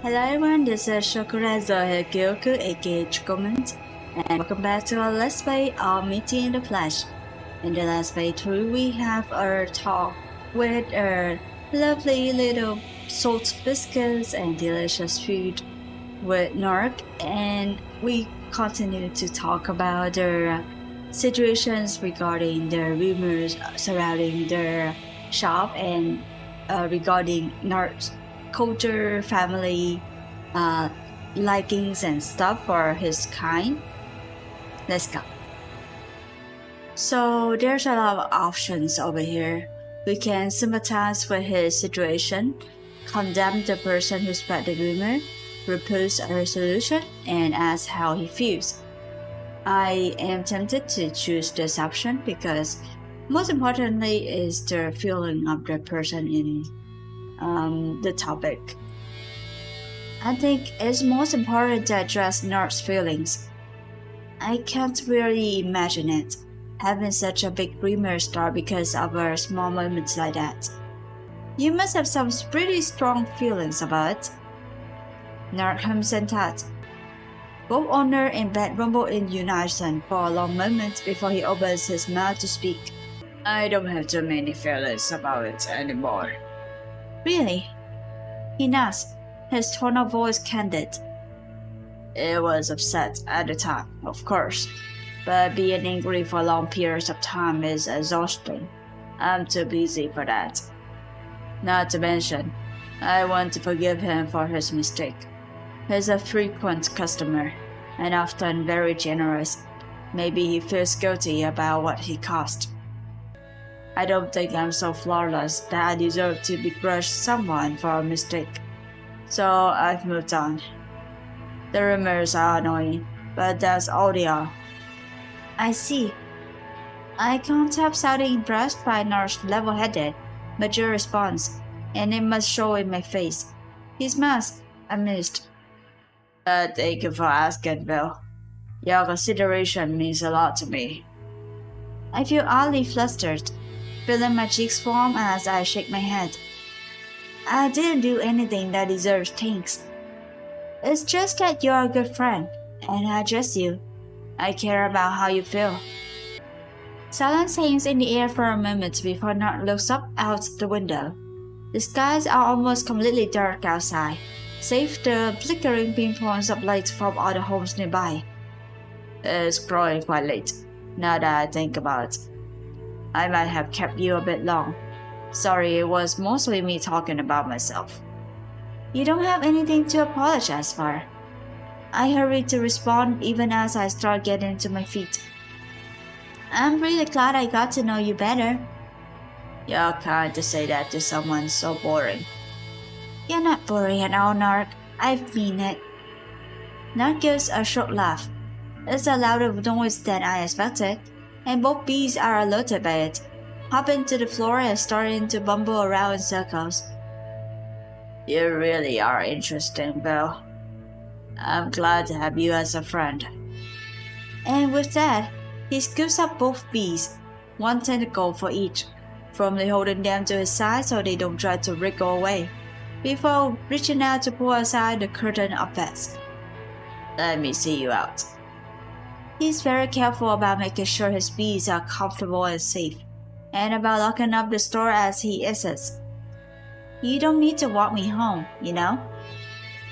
Hello everyone, this is Shokora Zouheikyoku aka chocomint, and welcome back to our Let's Play of Meeting in the Flesh. In the last playthrough, we have our talk with our lovely little salt biscuits and delicious food with Nyargh, and we continue to talk about their situations regarding the rumors surrounding their shop and regarding Nyargh's culture, family, likings and stuff for his kind. Let's go. So there's a lot of options over here. We can sympathize with his situation, condemn the person who spread the rumor, propose a resolution, and ask how he feels. I am tempted to choose this option because most importantly is the feeling of the person in the topic. I think it's most important to address Nyargh's feelings. I can't really imagine it, having such a big rumor start because of a small moments like that. You must have some pretty strong feelings about it. Nyargh hums and thought. Both owner and bed rumble in unison for a long moment before he opens his mouth to speak. I don't have too many feelings about it anymore. Really? He nods, his tone of voice candid. It was upset at the time, of course, but being angry for long periods of time is exhausting. I'm too busy for that. Not to mention, I want to forgive him for his mistake. He's a frequent customer, and often very generous. Maybe he feels guilty about what he cost. I don't think I'm so flawless that I deserve to begrudge someone for a mistake. So I've moved on. The rumors are annoying, but that's all they are. I see. I can't help sounding impressed by Nyargh's level-headed, mature response, and it must show in my face. His mask, amused. Thank you for asking, Bill. Your consideration means a lot to me. I feel oddly flustered, feeling my cheeks warm as I shake my head. I didn't do anything that deserves thanks. It's just that you're a good friend, and I trust you. I care about how you feel. Silence hangs in the air for a moment before Nyargh looks up out the window. The skies are almost completely dark outside, save the flickering pinpoints of light from all the homes nearby. It's growing quite late, now that I think about it. I might have kept you a bit long. Sorry, it was mostly me talking about myself. You don't have anything to apologize for. I hurried to respond even as I start getting to my feet. I'm really glad I got to know you better. You're kind to say that to someone so boring. You're not boring at all, Nyargh. I mean it. Nyargh gives a short laugh. It's a louder noise than I expected, and both bees are alerted by it, hopping to the floor and starting to bumble around in circles. You really are interesting, Bill. I'm glad to have you as a friend. And with that, he scoops up both bees, one tentacle for each, firmly holding them to his side so they don't try to wriggle away, before reaching out to pull aside the curtain of beds. Let me see you out. He's very careful about making sure his bees are comfortable and safe, and about locking up the store as he exits. You don't need to walk me home, you know?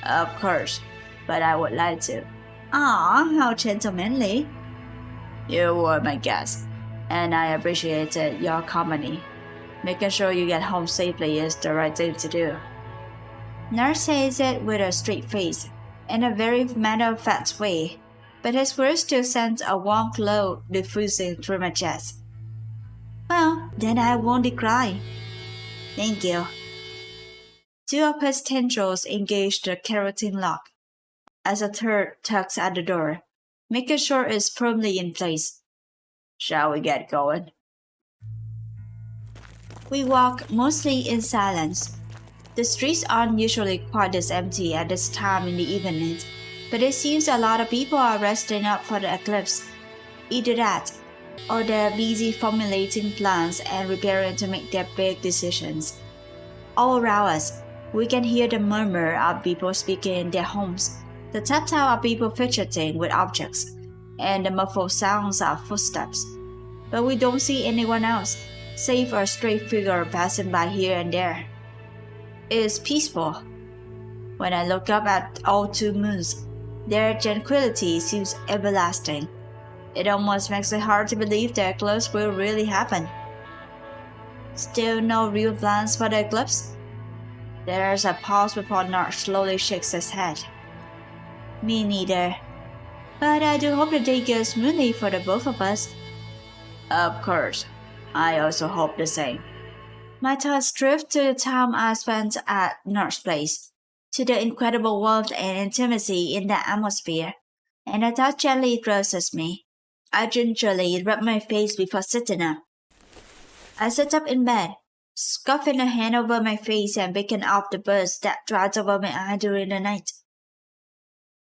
Of course, but I would like to. Aw, how gentlemanly. You were my guest, and I appreciated your company. Making sure you get home safely is the right thing to do. Nyargh says it with a straight face, in a very matter-of-fact way, but his words still send a warm glow diffusing through my chest. Well, then I won't decline. Thank you. Two of his tendrils engage the carotene lock, as a third tugs at the door, making sure it's firmly in place. Shall we get going? We walk mostly in silence. The streets aren't usually quite this empty at this time in the evening, but it seems a lot of people are resting up for the eclipse. Either that, or they're busy formulating plans and preparing to make their big decisions. All around us, We can hear the murmur of people speaking in their homes, the tap-tap of people fidgeting with objects, and the muffled sounds of footsteps. But we don't see anyone else, save a stray figure passing by here and there. It is peaceful. When I look up at all two moons, their tranquility seems everlasting. It almost makes it hard to believe the eclipse will really happen. Still no real plans for the eclipse? There's a pause before Nyargh slowly shakes his head. Me neither. But I do hope the day goes smoothly for the both of us. Of course. I also hope the same. My thoughts drift to the time I spent at Nyargh's place, to the incredible warmth and intimacy in the atmosphere, and the thought gently rouses me. I gingerly rub my face before sitting up. I sit up in bed, scuffing a hand over my face and picking off the buzz that drives over my eye during the night.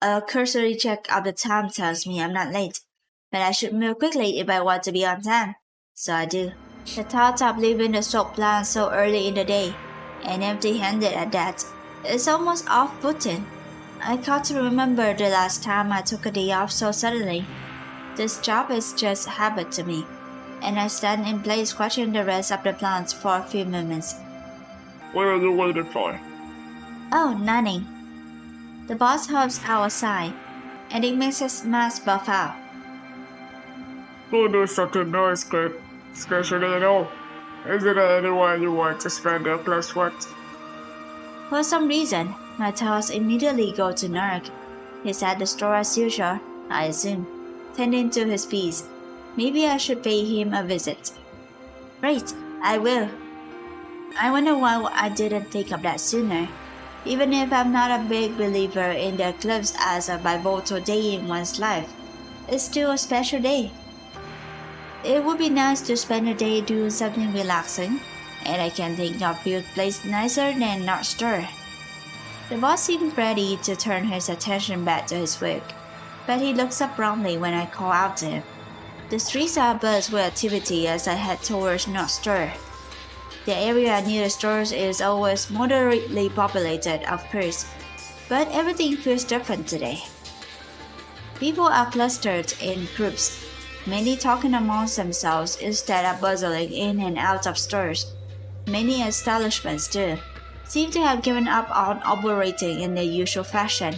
A cursory check of the time tells me I'm not late, but I should move quickly if I want to be on time. So I do. The thought of leaving the soap plant so early in the day, and empty-handed at that, is almost off-putting. I got to remember the last time I took a day off so suddenly. This job is just habit to me, and I stand in place watching the rest of the plants for a few moments. What are you waiting for? Oh, nothing. The boss hops outside, and it makes his mask buff out. Who does something nice, kid? Especially at all. Is there anyone you want to spend the class with? For some reason, my thoughts immediately go to Nyargh. He's at the store as usual, I assume, tending to his bees. Maybe I should pay him a visit. Right, I will. I wonder why I didn't think of that sooner. Even if I'm not a big believer in the eclipse as a pivotal day in one's life, it's still a special day. It would be nice to spend a day doing something relaxing, and I can think of few place nicer than Nyargh's store. The boss seemed ready to turn his attention back to his work, but he looks up promptly when I call out to him. The streets are abuzz with activity as I head towards Nyargh's store. The area near the stores is always moderately populated, of course, but everything feels different today. People are clustered in groups, many talking amongst themselves instead of bustling in and out of stores. Many establishments, too, seem to have given up on operating in their usual fashion,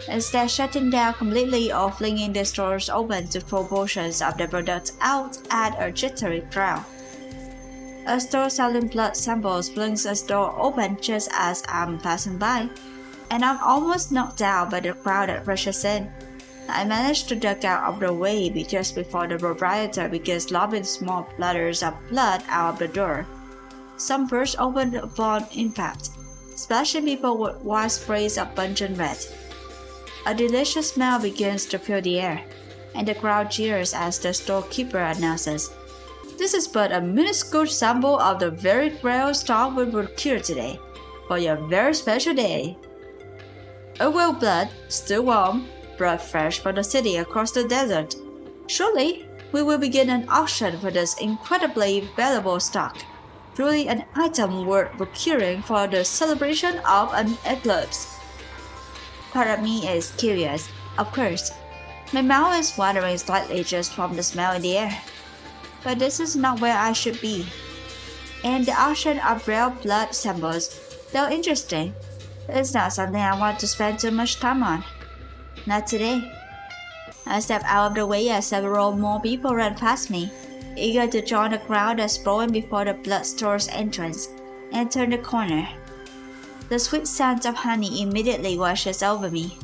instead shutting down completely or flinging their stores open to full portions of their products out at a jittery crowd. A store selling blood samples flings its door open just as I'm passing by, and I'm almost knocked out by the crowd that rushes in. I manage to duck out of the way just before the proprietor begins lobbing small splatters of blood out of the door. Some burst open upon impact, splashing people with wide sprays of pungent red. A delicious smell begins to fill the air, and the crowd cheers as the storekeeper announces, "This is but a minuscule sample of the very rare stock we procure today, for your very special day. A whale blood, still warm, brought fresh from the city across the desert. Shortly, we will begin an auction for this incredibly valuable stock, truly an item worth procuring for the celebration of an eclipse." Part of me is curious, of course. My mouth is watering slightly just from the smell in the air. But this is not where I should be. And the auction of rare blood samples, though interesting, is not something I want to spend too much time on. Not today. I step out of the way as several more people run past me, eager to join the crowd that's flowing before the blood store's entrance, and turn the corner. The sweet scent of honey immediately washes over me.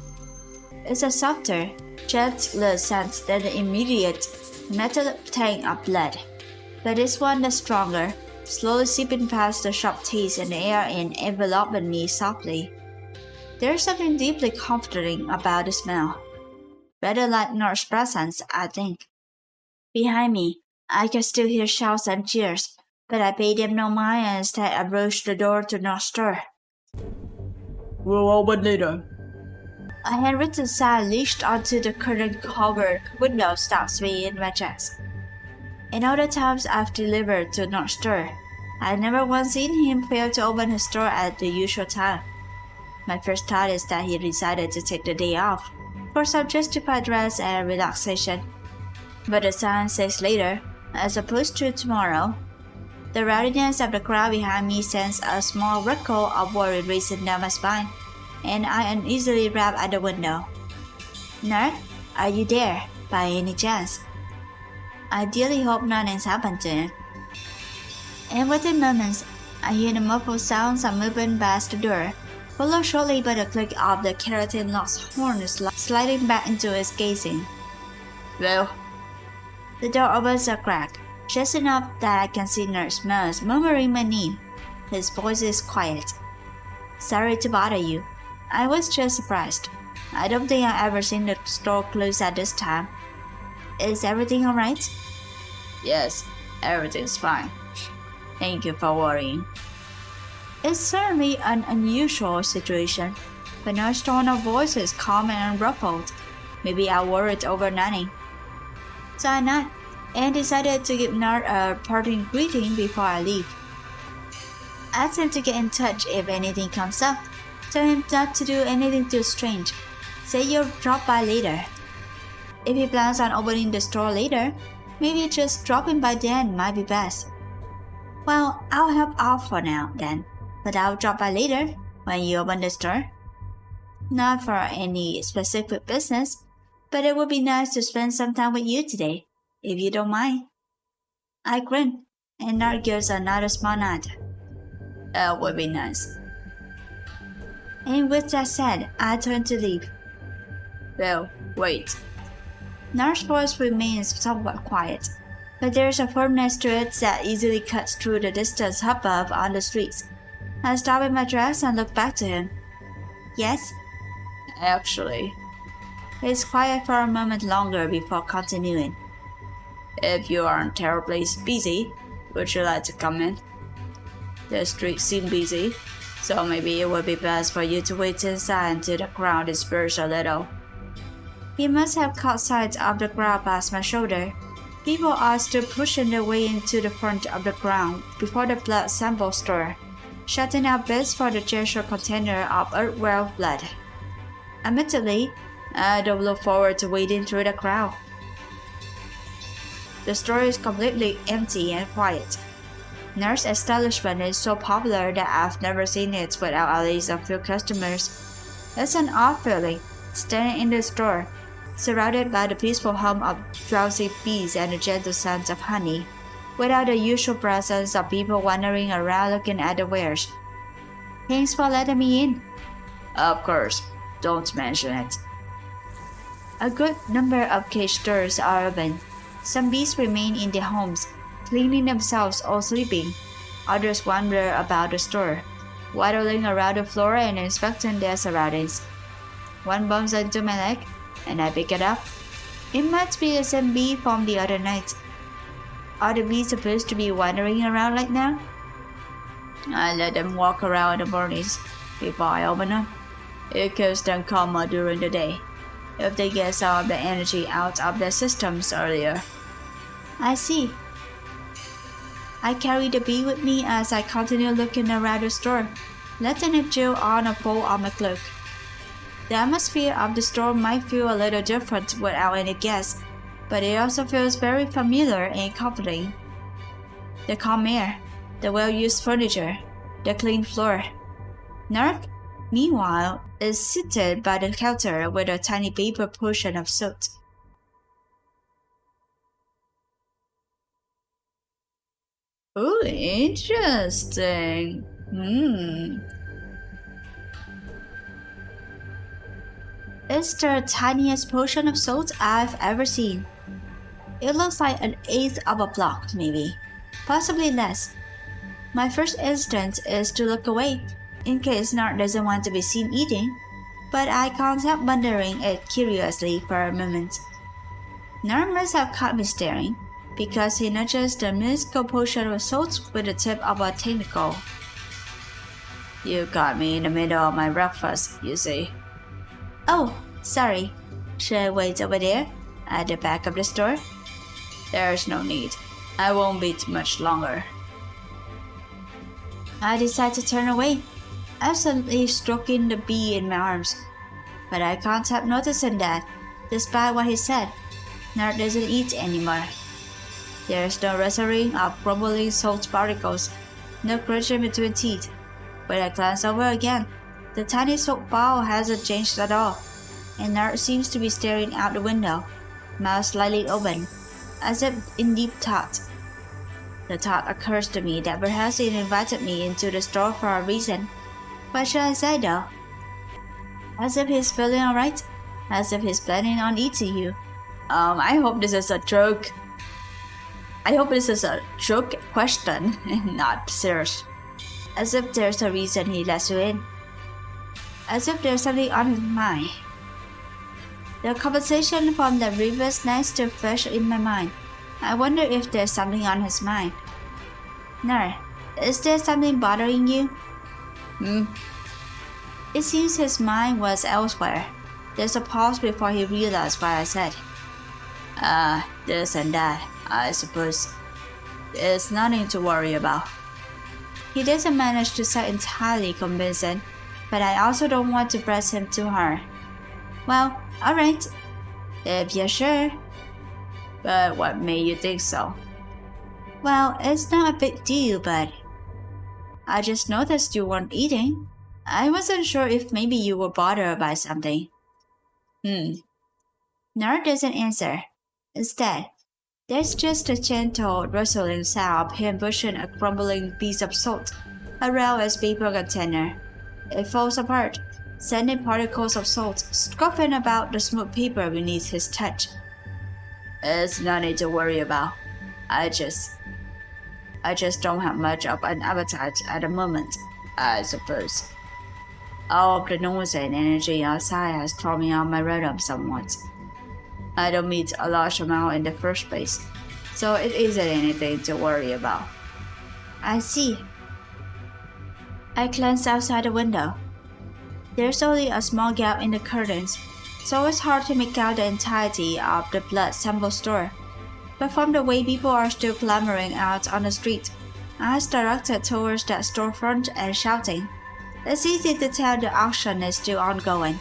It's a softer, gentler scent than the immediate metallic tang of blood, but this one is stronger, slowly seeping past the sharp taste in the air and enveloping me softly. There's something deeply comforting about the smell. Better like Nyargh's presence, I think. Behind me, I can still hear shouts and cheers, but I pay them no mind and instead approach the door to Nyargh's store. We'll open later. A handwritten sign latched onto the curtain-covered window stops me in my tracks. In all the times I've delivered to Nyargh's store, I never once seen him fail to open his door at the usual time. My first thought is that he decided to take the day off for some justified rest and relaxation. But the sign says later, as opposed to tomorrow. The rowdiness of the crowd behind me sends a small ripple of worry racing down my spine, and I uneasily rap at the window. Nyargh, are you there, by any chance? I dearly hope nothing's happened to him. And within moments, I hear the muffled sounds of movement past the door, followed shortly by the click of the keratin lock's horn sliding back into its casing. Well, the door opens a crack, just enough that I can see Nurse Mouse murmuring my name. His voice is quiet. Sorry to bother you. I was just surprised. I don't think I've ever seen the store close at this time. Is everything alright? Yes, everything's fine. Thank you for worrying. It's certainly an unusual situation, but Nurse's tone of voice is calm and unruffled. Maybe I worried over nothing. So I nod and decided to give Nyargh a parting greeting before I leave. Ask him to get in touch if anything comes up. Tell him not to do anything too strange. Say you'll drop by later. If he plans on opening the store later, maybe just dropping by then might be best. Well, I'll help out for now then, but I'll drop by later when you open the store. Not for any specific business, but it would be nice to spend some time with you today, if you don't mind. I grin, and Nyargh gives another small nod. That would be nice. And with that said, I turn to leave. Well, wait. Nyargh's voice remains somewhat quiet, but there's a firmness to it that easily cuts through the distant hubbub on the streets. I stop in my tracks and look back to him. Yes? Actually. He's quiet for a moment longer before continuing. If you aren't terribly busy, would you like to come in? The streets seem busy, so maybe it would be best for you to wait inside until the crowd disperses a little. He must have caught sight of the crowd past my shoulder. People are still pushing their way into the front of the ground before the blood sample store, shutting out bits for the gesture container of Earthwell blood. Admittedly, I don't look forward to wading through the crowd. The store is completely empty and quiet. Nurse's establishment is so popular that I've never seen it without at least a few customers. It's an odd feeling, standing in the store, surrounded by the peaceful hum of drowsy bees and the gentle sounds of honey, without the usual presence of people wandering around looking at the wares. Thanks for letting me in. Of course, don't mention it. A good number of cage stores are open. Some bees remain in their homes, cleaning themselves or sleeping. Others wander about the store, waddling around the floor and inspecting their surroundings. One bumps into my leg, and I pick it up. It must be the same bee from the other night. Are the bees supposed to be wandering around like now? I let them walk around in the mornings before I open them. It keeps them calmer during the day, if they get some of the energy out of their systems earlier. I see. I carry the bee with me as I continue looking around the store, letting it chill on a fold of my cloak. The atmosphere of the store might feel a little different without any guests, but it also feels very familiar and comforting. The calm air, the well-used furniture, the clean floor. Nyargh, meanwhile, is seated by the counter with a tiny paper portion of soot. Oh, interesting. It's the tiniest portion of salt I've ever seen. It looks like an eighth of a block, maybe. Possibly less. My first instinct is to look away, in case Nyargh doesn't want to be seen eating, but I can't help wondering it curiously for a moment. Nyargh must have caught me staring, because he nudges the minuscule portion of salt with the tip of a tentacle. You caught me in the middle of my breakfast, you see. Oh, sorry. Should I wait over there, at the back of the store? There's no need. I won't be much longer. I decide to turn away, absolutely stroking the bee in my arms. But I can't help noticing that, despite what he said, Nyargh doesn't eat anymore. There's no rustling of crumbling salt particles, no crunching between teeth. When I glance over again, the tiny soap bowl hasn't changed at all, and Nyargh seems to be staring out the window, mouth slightly open, as if in deep thought. The thought occurs to me that perhaps he invited me into the store for a reason. What should I say though? As if he's feeling alright? As if he's planning on eating you? I hope this is a joke. I hope this is a joke question and not serious. As if there's a reason he lets you in. As if there's something on his mind. The conversation from the previous night still fresh in my mind. I wonder if there's something on his mind. Nyargh, is there something bothering you? It seems his mind was elsewhere. There's a pause before he realized what I said. This and that, I suppose. There's nothing to worry about. He doesn't manage to sound entirely convincing, but I also don't want to press him too hard. Well, alright. If you're sure. But what made you think so? Well, it's not a big deal, but I just noticed you weren't eating. I wasn't sure if maybe you were bothered by something. Nyargh doesn't answer. Instead, there's just a gentle rustling sound of him pushing a crumbling piece of salt around his paper container. It falls apart, sending particles of salt scuffing about the smooth paper beneath his touch. It's nothing to worry about. I just don't have much of an appetite at the moment, I suppose. All of the noise and energy outside has thrown me off my rhythm somewhat. I don't eat a large amount in the first place, so it isn't anything to worry about. I see. I glance outside the window. There's only a small gap in the curtains, so it's hard to make out the entirety of the blood sample store. But from the way people are still clamoring out on the street, eyes directed towards that storefront and shouting, it's easy to tell the auction is still ongoing.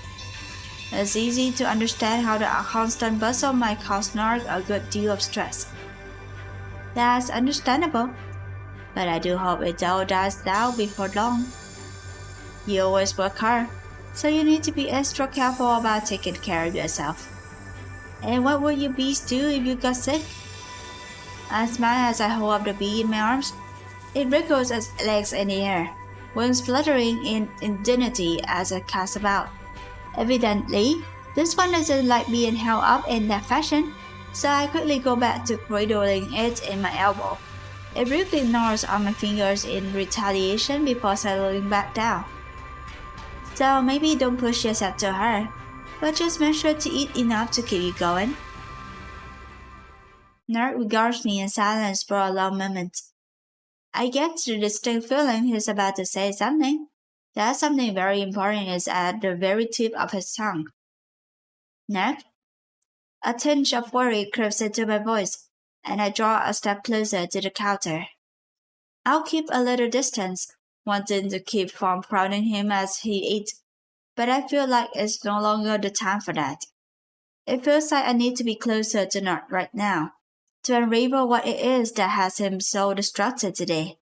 It's easy to understand how the constant bustle might cause Nyargh a good deal of stress. That's understandable, but I do hope it all dies down before long. You always work hard, so you need to be extra careful about taking care of yourself. And what would you bees do if you got sick? I smile as I hold up the bee in my arms. It wriggles its legs in the air, wings fluttering in indignity as it casts about. Evidently, this one doesn't like being held up in that fashion, so I quickly go back to cradling it in my elbow. It briefly gnaws on my fingers in retaliation before settling back down. So maybe don't push yourself too hard, but just make sure to eat enough to keep you going. Nyargh regards me in silence for a long moment. I get the distinct feeling he's about to say something. That something very important is at the very tip of his tongue. Nyargh? A tinge of worry creeps into my voice, and I draw a step closer to the counter. I'll keep a little distance, wanting to keep from crowding him as he eats, but I feel like it's no longer the time for that. It feels like I need to be closer to Nyargh right now, to unravel what it is that has him so distracted today.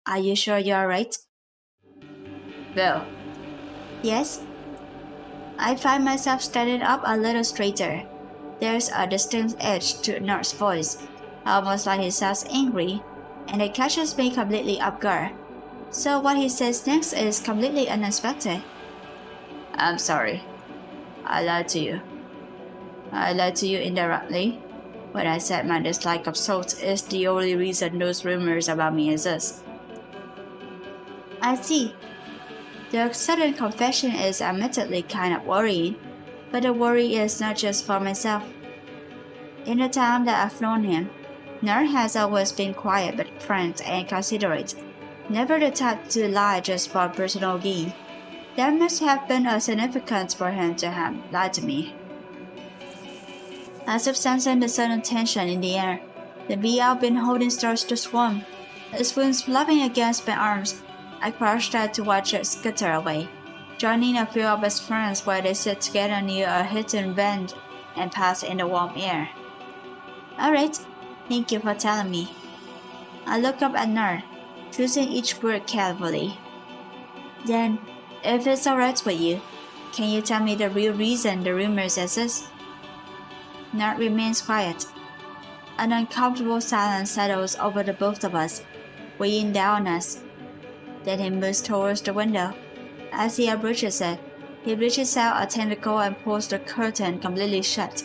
Are you sure you're alright? Bill. Yes? I find myself standing up a little straighter. There's a distinct edge to Nyargh's voice, almost like he sounds angry, and it catches me completely off guard. So what he says next is completely unexpected. I'm sorry. I lied to you. I lied to you indirectly. When I said my dislike of salt is the only reason those rumors about me exist. I see. The sudden confession is admittedly kind of worrying, but the worry is not just for myself. In the time that I've known him, Nyargh has always been quiet but frank and considerate, never the type to lie just for personal gain. There must have been a significance for him to have lied to me. As if sensing the sudden tension in the air, the bee I've been holding starts to swarm. Spoons flapping against my arms, I crouched out to watch it skitter away, joining a few of his friends while they sit together near a hidden vent and pass in the warm air. Alright, thank you for telling me. I look up at Nyargh, choosing each word carefully. Then, if it's alright with you, can you tell me the real reason the rumors exist? Nyargh remains quiet. An uncomfortable silence settles over the both of us, weighing down on us. Then he moves towards the window. As he approaches it, he reaches out a tentacle and pulls the curtain completely shut.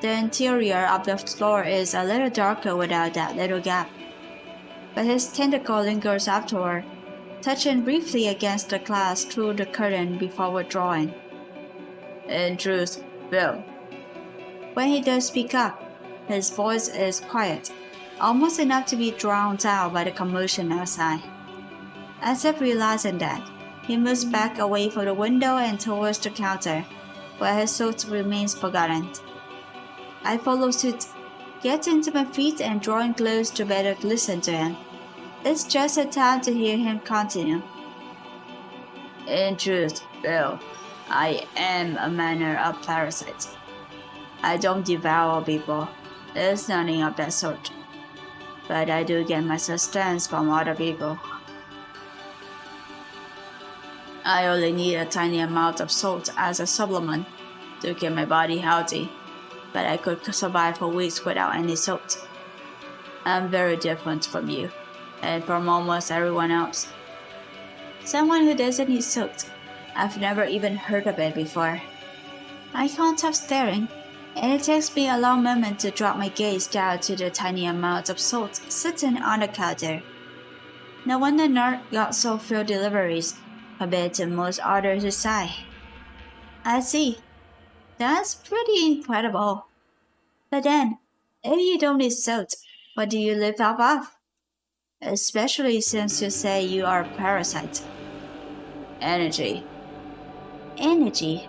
The interior of the floor is a little darker without that little gap. But his tentacle lingers afterward, touching briefly against the glass through the curtain before withdrawing. In truth, Bill. When he does speak up, his voice is quiet, almost enough to be drowned out by the commotion outside. As if realizing that, he moves back away from the window and towards the counter, where his suit remains forgotten. I follow suit, getting to my feet and drawing close to better listen to him. It's just a time to hear him continue. In truth, Bill, I am a manner of parasite. I don't devour people. There's nothing of that sort. But I do get my sustenance from other people. I only need a tiny amount of salt as a supplement to keep my body healthy, but I could survive for weeks without any salt. I'm very different from you, and from almost everyone else. Someone who doesn't need salt. I've never even heard of it before. I can't stop staring, and it takes me a long moment to drop my gaze down to the tiny amount of salt sitting on the counter. No wonder Nyargh got so few deliveries compared to most others his size. I see. That's pretty incredible. But then, if you don't need salt, what do you live off of? Especially since you say you are a parasite. Energy. Energy?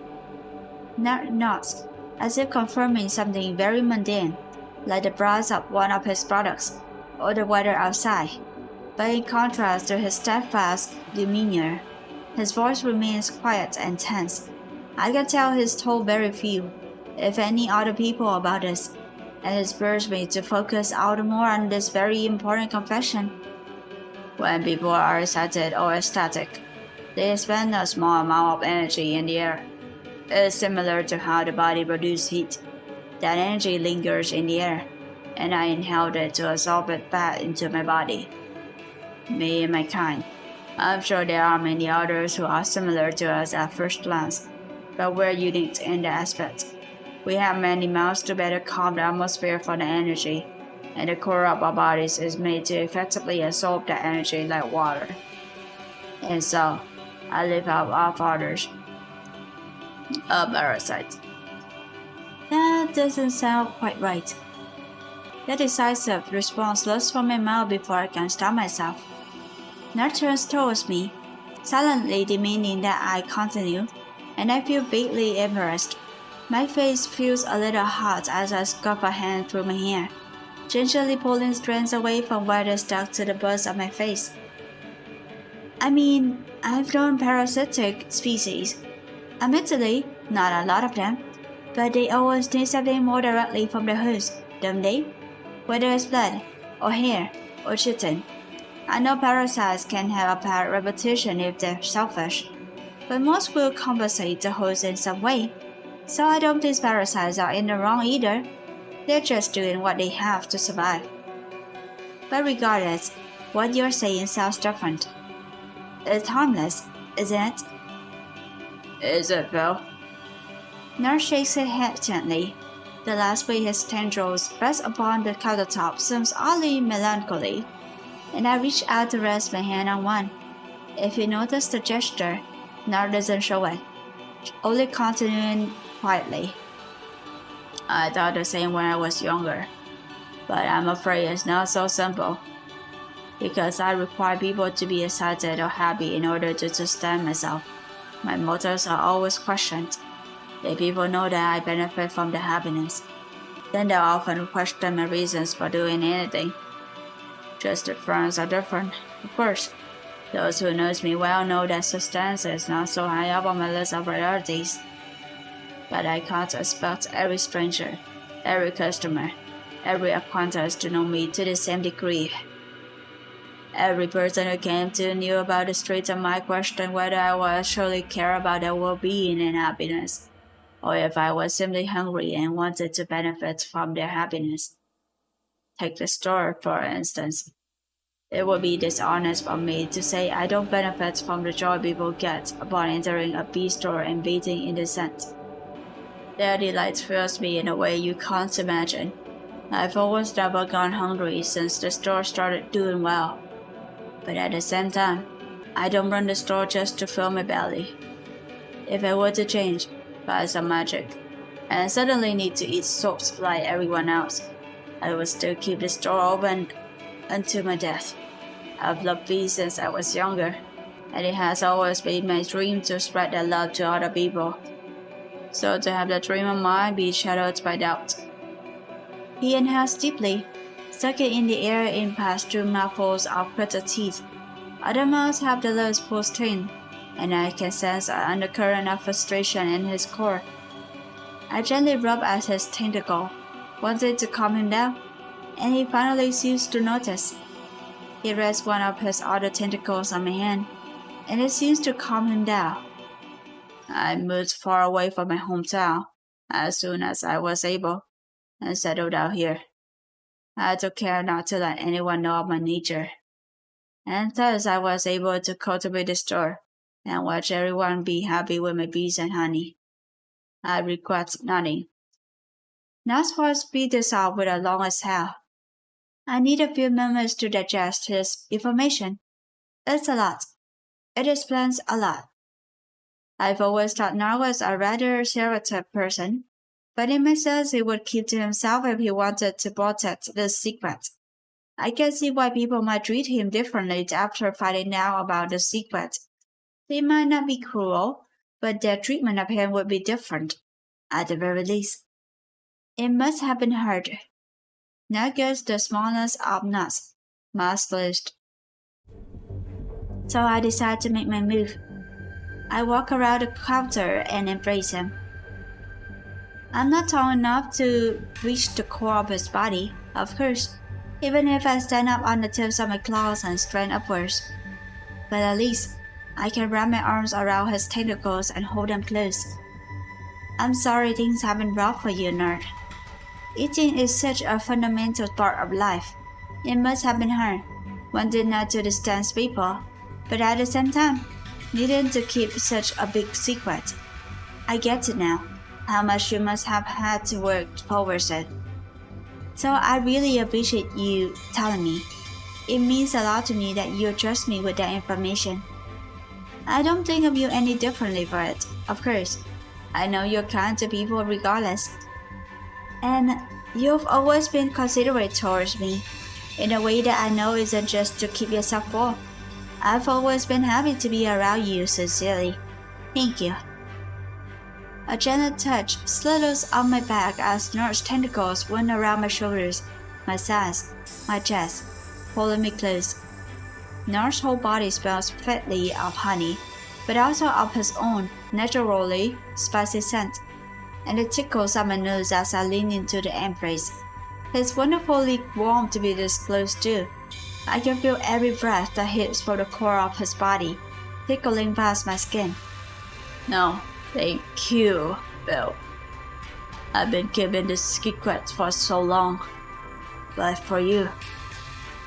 Nyargh nods, as if confirming something very mundane, like the price of one of his products, or the weather outside. But in contrast to his steadfast demeanor, his voice remains quiet and tense. I can tell he's told very few, if any other people about this, and it spurs me to focus out more on this very important confession. When people are excited or ecstatic, they expend a small amount of energy in the air. It's similar to how the body produces heat. That energy lingers in the air, and I inhale it to absorb it back into my body. Me and my kind. I'm sure there are many others who are similar to us at first glance, but we're unique in that aspect. We have many mouths to better calm the atmosphere for the energy, and the core of our bodies is made to effectively absorb that energy like water. And so, I live out of others. A parasite. That doesn't sound quite right. The decisive response lifts from my mouth before I can stop myself. Nyargh turns towards me, silently demanding that I continue, and I feel vaguely embarrassed. My face feels a little hot as I scuff a hand through my hair, gingerly pulling strands away from where they stuck to the buzz of my face. I mean, I've known parasitic species. Admittedly, not a lot of them, but they always need something more directly from the host, don't they? Whether it's blood, or hair, or chitin. I know parasites can have a bad reputation if they're selfish, but most will compensate the host in some way, so I don't think parasites are in the wrong either. They're just doing what they have to survive. But regardless, what you're saying sounds different. It's harmless, isn't it? Is it, Phil? Nyargh shakes his head gently. The last way his tendrils rest upon the countertop seems oddly melancholy, and I reach out to rest my hand on one. If you notice the gesture, Nyargh doesn't show it, only continuing quietly. I thought the same when I was younger, but I'm afraid it's not so simple. Because I require people to be excited or happy in order to sustain myself. My motives are always questioned. If people know that I benefit from the happiness, then they'll often question my reasons for doing anything. Just the fronts are different, of course. Those who knows me well know that substance is not so high up on my list of priorities. But I can't expect every stranger, every customer, every acquaintance to know me to the same degree. Every person who came to knew about the streets and might question whether I would actually care about their well-being and happiness, or if I was simply hungry and wanted to benefit from their happiness. Take the store, for instance. It would be dishonest for me to say I don't benefit from the joy people get upon entering a bee store and bathing in the scent. Their delight fills me in a way you can't imagine. I've always never gone hungry since the store started doing well. But at the same time, I don't run the store just to fill my belly. If I were to change, by some magic, and suddenly need to eat soups like everyone else, I would still keep the store open until my death. I've loved bees since I was younger, and it has always been my dream to spread that love to other people. So to have that dream of mine be shadowed by doubt. He inhales deeply, sucking in the air in past two mouthfuls of gritted teeth. Other mouths have the lips pulled thin, and I can sense an undercurrent of frustration in his core. I gently rub at his tentacle, wanting to calm him down, and he finally seems to notice. He rests one of his other tentacles on my hand, and it seems to calm him down. I moved far away from my hometown as soon as I was able, and settled out here. I took care not to let anyone know of my nature, and thus I was able to cultivate the store and watch everyone be happy with my bees and honey. I regret nothing. Now's for speed this out with a long exhale. I need a few moments to digest his information. It's a lot. It explains a lot. I've always thought Nyargh was a rather secretive person, but it makes sense he would keep to himself if he wanted to protect the secret. I can see why people might treat him differently after finding out about the secret. They might not be cruel, but their treatment of him would be different, at the very least. It must have been hard. Nyargh the smallest of nuts, mouth-closed. So I decide to make my move. I walk around the counter and embrace him. I'm not tall enough to reach the core of his body, of course, even if I stand up on the tips of my claws and strain upwards. But at least, I can wrap my arms around his tentacles and hold them close. I'm sorry things have been rough for you, Nyargh. Eating is such a fundamental part of life. It must have been hard, wanting not to distance people, but at the same time, needing to keep such a big secret. I get it now, how much you must have had to work towards it. So I really appreciate you telling me. It means a lot to me that you trust me with that information. I don't think of you any differently for it, of course. I know you're kind to people regardless. And you've always been considerate towards me, in a way that I know isn't just to keep yourself warm. I've always been happy to be around you sincerely. Thank you. A gentle touch slides on my back as Nyargh's tentacles wind around my shoulders, my sides, my chest, holding me close. Nyargh's whole body smells fitly of honey, but also of his own, naturally spicy scent, and it tickles at my nose as I lean into the embrace. It's wonderfully warm to be this close to. I can feel every breath that hits from the core of his body, tickling past my skin. No, thank you, Bill. I've been keeping this secret for so long. But for you,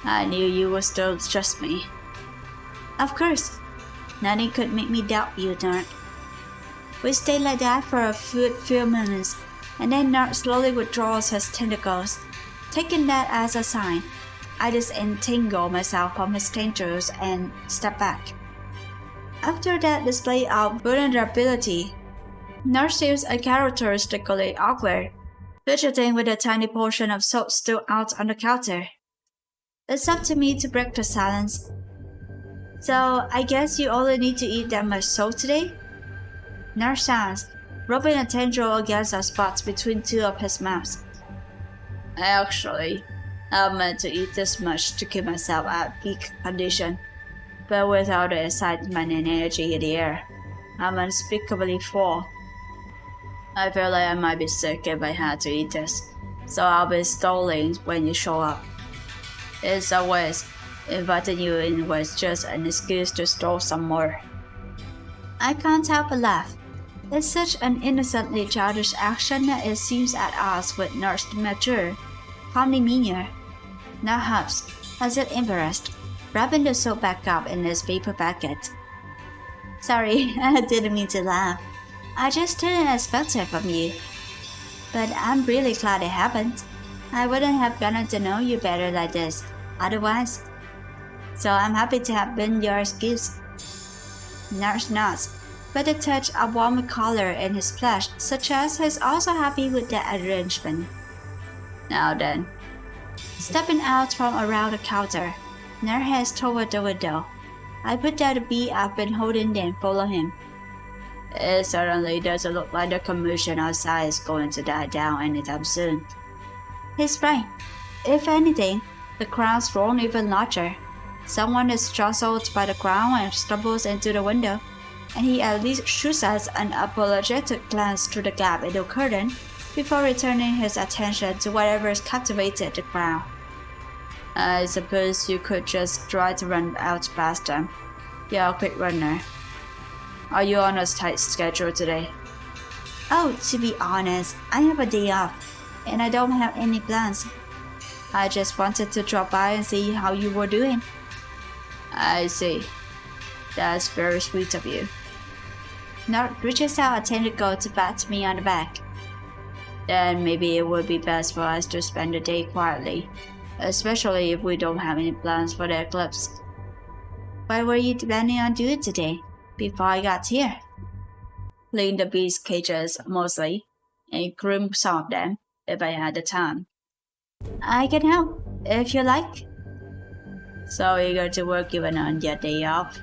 I knew you would still trust me. Of course, nothing could make me doubt you, Nyargh. We stayed like that for a few minutes, and then Nyargh slowly withdraws his tentacles, taking that as a sign. I disentangle myself from his tentacles and step back. After that display of vulnerability, Nyargh seems uncharacteristically awkward, fidgeting with a tiny portion of soap still out on the counter. It's up to me to break the silence. So, I guess you only need to eat that much soap today? Nyargh sounds, rubbing a tendril against the spots between two of his mouths. Actually, I meant to eat this much to keep myself at peak condition, but without the excitement and energy in the air, I'm unspeakably full. I feel like I might be sick if I had to eat this, so I'll be stalling when you show up. As always, inviting you in was just an excuse to stall some more. I can't help but laugh. It's such an innocently childish action that it seems at odds with Nyargh's mature, calm demeanor. Nyargh huffs, as if embarrassed, wrapping the soap back up in his paper packet. Sorry, I didn't mean to laugh. I just didn't expect it from you. But I'm really glad it happened. I wouldn't have gotten to know you better like this, otherwise. So I'm happy to have been your excuse. Nyargh nods, but a touch of warmer color in his flesh suggests he's also happy with the arrangement. Now then. Stepping out from around the counter, Nyargh heads toward the window. I put down the bee I've been holding and follow him. It certainly doesn't look like the commotion outside is going to die down anytime soon. He's right. If anything, the crowd's grown even larger. Someone is jostled by the crowd and stumbles into the window, and he at least shoots us an apologetic glance through the gap in the curtain before returning his attention to whatever's captivated the crowd. I suppose you could just try to run out past them. You're a quick runner. Are you on a tight schedule today? Oh, to be honest, I have a day off, and I don't have any plans. I just wanted to drop by and see how you were doing. I see. That's very sweet of you. Nyargh reaches out a tentacle to pat me on the back. Then maybe it would be best for us to spend the day quietly, especially if we don't have any plans for the eclipse. What were you planning on doing today, before I got here? Clean the bees' cages mostly, and groom some of them if I had the time. I can help, if you like. So eager to work even on your day off.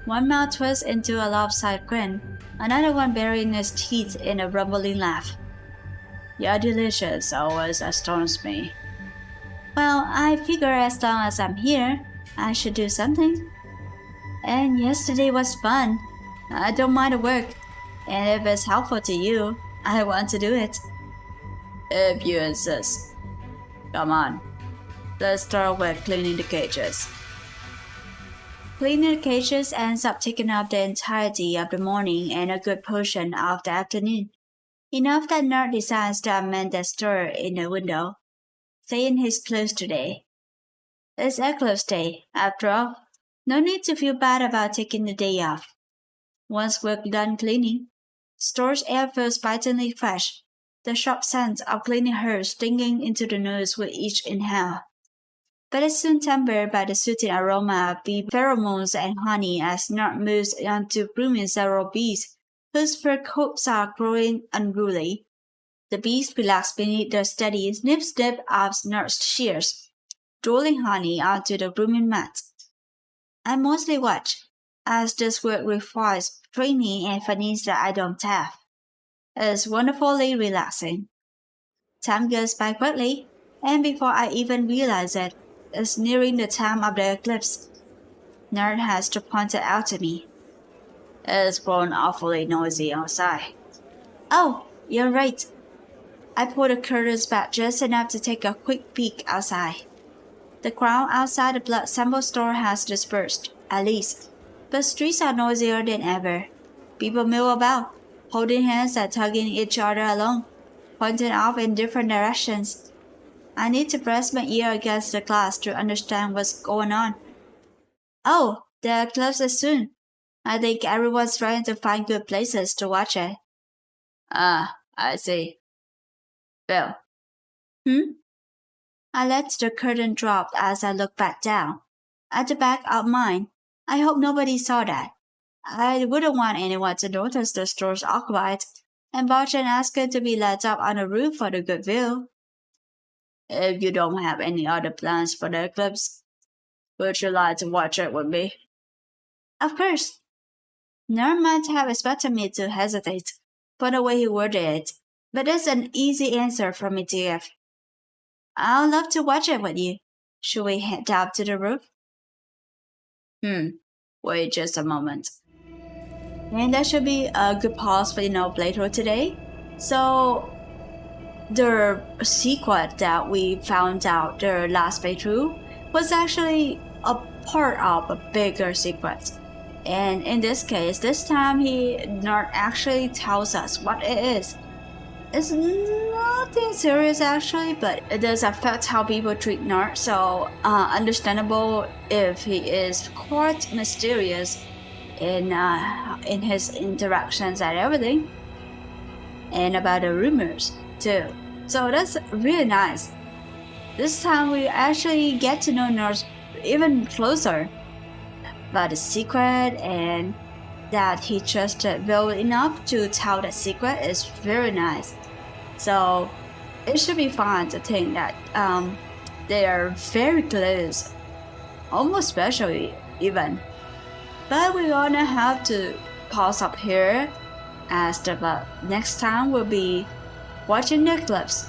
One mouth twists into a lopsided grin, another one burying his teeth in a rumbling laugh. Your delicious always astonishes me. Well, I figure as long as I'm here, I should do something. And yesterday was fun. I don't mind the work, and if it's helpful to you, I want to do it. If you insist. Come on. Let's start with cleaning the cages. Cleaning the cages ends up taking up the entirety of the morning and a good portion of the afternoon. Enough that Nyargh decides to amend the stir in the window, saying he's closed today. It's Eclipse Day, after all. No need to feel bad about taking the day off. Once we're done cleaning, store's air feels bitingly fresh, the sharp scent of cleaning herbs stinging into the nose with each inhale. But it's soon tempered by the soothing aroma of bee pheromones and honey as Nyargh moves on to grooming several bees whose fur coats are growing unruly. The bees relax beneath the steady snip-snip of Nyargh's shears, drooling honey onto the grooming mat. I mostly watch, as this work requires training and finesse that I don't have. It's wonderfully relaxing. Time goes by quickly, and before I even realize it, it's nearing the time of the eclipse. Nyargh has to point it out to me. It's grown awfully noisy outside. Oh, you're right. I pulled the curtains back just enough to take a quick peek outside. The crowd outside the blood sample store has dispersed, at least, but streets are noisier than ever. People mill about, holding hands and tugging each other along, pointing off in different directions. I need to press my ear against the glass to understand what's going on. Oh, the eclipse is soon. I think everyone's trying to find good places to watch it. Ah, I see. Bill. I let the curtain drop as I looked back down. At the back of mine, I hope nobody saw that. I wouldn't want anyone to notice the store's occupied, and Barton asking to be let up on the roof for the good view. If you don't have any other plans for the eclipse, would you like to watch it with me? Of course. Nyargh might have expected me to hesitate, for the way he worded it, but it's an easy answer for me to give. I'd love to watch it with you. Should we head down to the roof? Wait just a moment. And that should be a good pause for playthrough today. So the secret that we found out the last playthrough was actually a part of a bigger secret. And in this case, this time he not actually tells us what it is. It's nothing serious actually, but it does affect how people treat Nyargh, so understandable if he is quite mysterious in his interactions and everything. And about the rumors too. So that's really nice. This time we actually get to know Nyargh even closer. But the secret and that he trusted well enough to tell the secret is very nice. So it should be fun to think that they are very close, almost special even. But we're gonna have to pause up here as the next time we'll be watching the clips.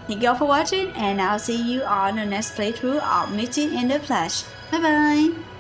Thank you all for watching, and I'll see you on the next playthrough of Meeting in the Flesh. Bye bye!